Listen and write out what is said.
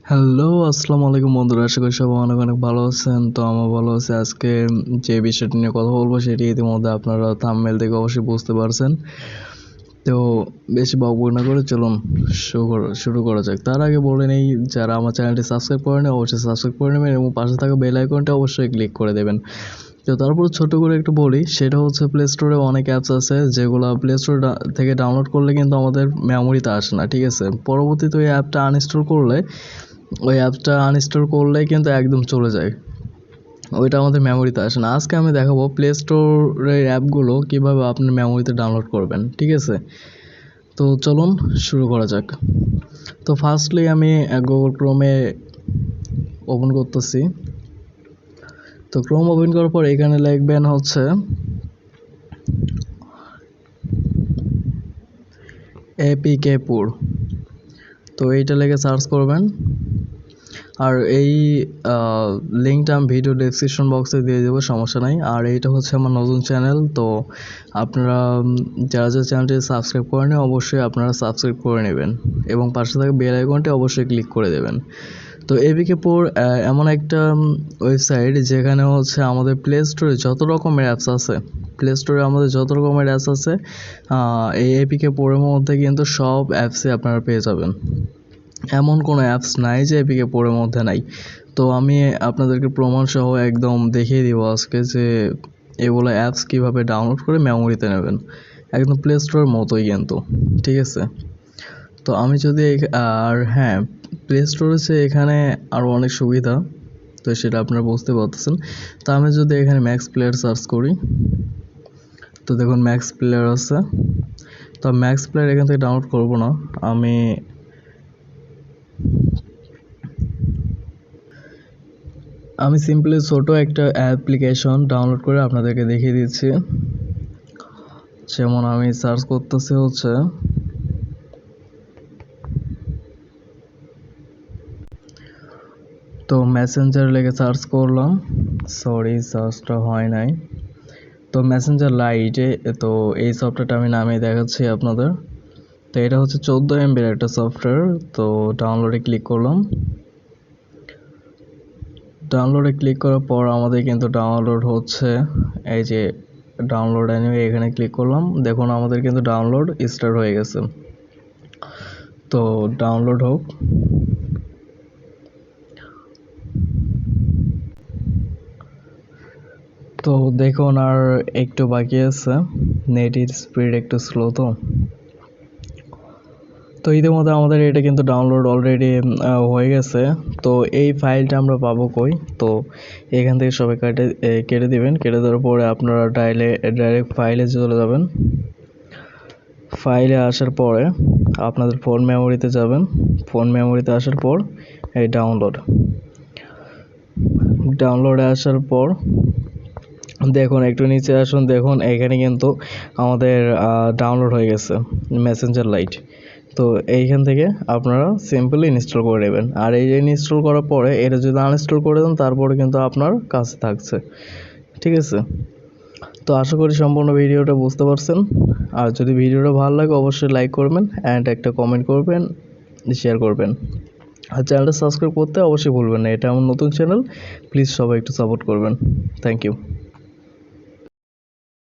Hello, আসসালামু আলাইকুম বন্ধুরা। আশা করি সবাই অনেক অনেক ভালো আছেন। তো আমার ভালো আছে। আজকে যে বিষয়টি নিয়ে কথা বলবো সেটি ইতিমধ্যে আপনারা থাম্বনেল থেকে অবশ্যই বুঝতে পারছেন। তো বেশি বকবক না করে চলুন শুরু করা যাক। তার আগে বলে নেই, যারা আমার চ্যানেলটি সাবস্ক্রাইব করেনি অবশ্যই সাবস্ক্রাইব করে নেবেন এবং পাশে থাকা বেল আইকনটা অবশ্যই ক্লিক করে দেবেন। তো তারপর ছোট করে একটু বলি, সেটা হচ্ছে প্লে স্টোরে অনেক অ্যাপস আছে যেগুলো প্লে স্টোর থেকে ডাউনলোড করলে কিন্তু আমাদের মেমোরিতে আসে না, ঠিক আছে। পরবর্তীতে ওই অ্যাপটা আনইনস্টল করলে কিন্তু একদম চলে যায়, ওইটা আমাদের মেমোরিতে আসে না। আজকে আমি দেখাবো প্লে স্টোরের অ্যাপগুলো কীভাবে আপনার মেমোরিতে ডাউনলোড করবেন, ঠিক আছে। তো চলুন শুরু করা যাক। তো ফার্স্টলি আমি গুগল ক্রোমে ওপেন করতেছি। তো ক্রোম ওপেন করার পর এখানে লিখবেন হচ্ছে এপিকে-পুর। তো এইটা লিখে সার্চ করবেন। আর এই লিঙ্কটা আমি ভিডিও ডেসক্রিপশন বক্সে দিয়ে দেবো, সমস্যা নাই। আর এইটা হচ্ছে আমার নতুন চ্যানেল, তো আপনারা যারা চ্যানেলটি সাবস্ক্রাইব করেনি অবশ্যই আপনারা সাবস্ক্রাইব করে নেবেন এবং পাশে থাকা বেল আইকনটি অবশ্যই ক্লিক করে দেবেন। তো এপিকে-পুর এমন একটা ওয়েবসাইট যেখানে হচ্ছে আমাদের প্লে স্টোরে যত রকমের অ্যাপস আছে, এই এপিকে-পুরের মধ্যে কিন্তু সব অ্যাপসই আপনারা পেয়ে যাবেন। এমন কোনো অ্যাপস নাই যে এপিকে-পুরের মধ্যে নাই। তো আমি আপনাদেরকে প্রমাণ সহ একদম দেখিয়ে দিব আজকে যে এগুলো অ্যাপস কীভাবে ডাউনলোড করে মেমোরিতে নেবেন, একদম প্লে স্টোরের মতোই কিন্তু, ঠিক আছে। তো আমি যদি আর হ্যাঁ, প্লে স্টোরে এখানে আরও অনেক সুবিধা, তো সেটা আপনারা বুঝতে পারতেছেন। তো আমি যদি এখানে ম্যাক্স প্লেয়ার সার্চ করি, তো দেখুন ম্যাক্স প্লেয়ার আছে। তো ম্যাক্স প্লেয়ার এখান থেকে ডাউনলোড করব না, আমি সিম্পলি ছোট একটা অ্যাপ্লিকেশন ডাউনলোড করে আপনাদেরকে দেখিয়ে দিচ্ছি। যেমন আমি সার্চ করতেছি হচ্ছে তো মেসেঞ্জার লেগে সার্চ করলাম, সরি সার্চটা হয় নাই। তো মেসেঞ্জার লাইটে, তো এই সফটওয়্যারটা আমি নামিয়ে দেখাচ্ছি আপনাদের। তো এটা হচ্ছে 14 MBর একটা সফটওয়্যার। তো ডাউনলোডে ক্লিক করলাম। ডাউনলোডে ক্লিক করার পর আমাদের কিন্তু ডাউনলোড হচ্ছে, এই যে ডাউনলোড অ্যানিমে এখানে ক্লিক করলাম, দেখুন আমাদের কিন্তু ডাউনলোড স্টার্ট হয়ে গেছে। তো ডাউনলোড হোক। তো দেখুন আর একটু বাকি আছে, নেটের স্পিড একটু স্লো। তো ইতিমধ্যে আমাদের এটা কিন্তু ডাউনলোড অলরেডি হয়ে গেছে। তো এই ফাইলটা আমরা পাবো কই? তো এখান থেকে সবাই কেটে দিবেন। কেটে দেওয়ার পরে আপনারা ডাইরেক্ট ফাইলে চলে যাবেন। ফাইলে আসার পরে আপনাদের ফোন মেমোরিতে যাবেন। ফোন মেমোরিতে আসার পর এই ডাউনলোডে আসার পর দেখুন একটু নিচে আসুন, দেখুন এখানে কিন্তু আমাদের ডাউনলোড হয়ে গেছে মেসেঞ্জার লাইট। তো এইখান থেকে আপনারা সিম্পলি ইনস্টল করে নেবেন। আর এই ইনস্টল করার পরে এটা যদি আনইনস্টল করে দেন তারপরে কিন্তু আপনার কাছে থাকছে, ঠিক আছে। তো আশা করি সম্পূর্ণ ভিডিওটা বুঝতে পারছেন। আর যদি ভিডিওটা ভালো লাগে অবশ্যই লাইক করবেন অ্যান্ড একটা কমেন্ট করবেন, শেয়ার করবেন। আর চ্যানেলটা সাবস্ক্রাইব করতে অবশ্যই ভুলবেন না, এটা আমার নতুন চ্যানেল, প্লিজ সবাই একটু সাপোর্ট করবেন। Thank you.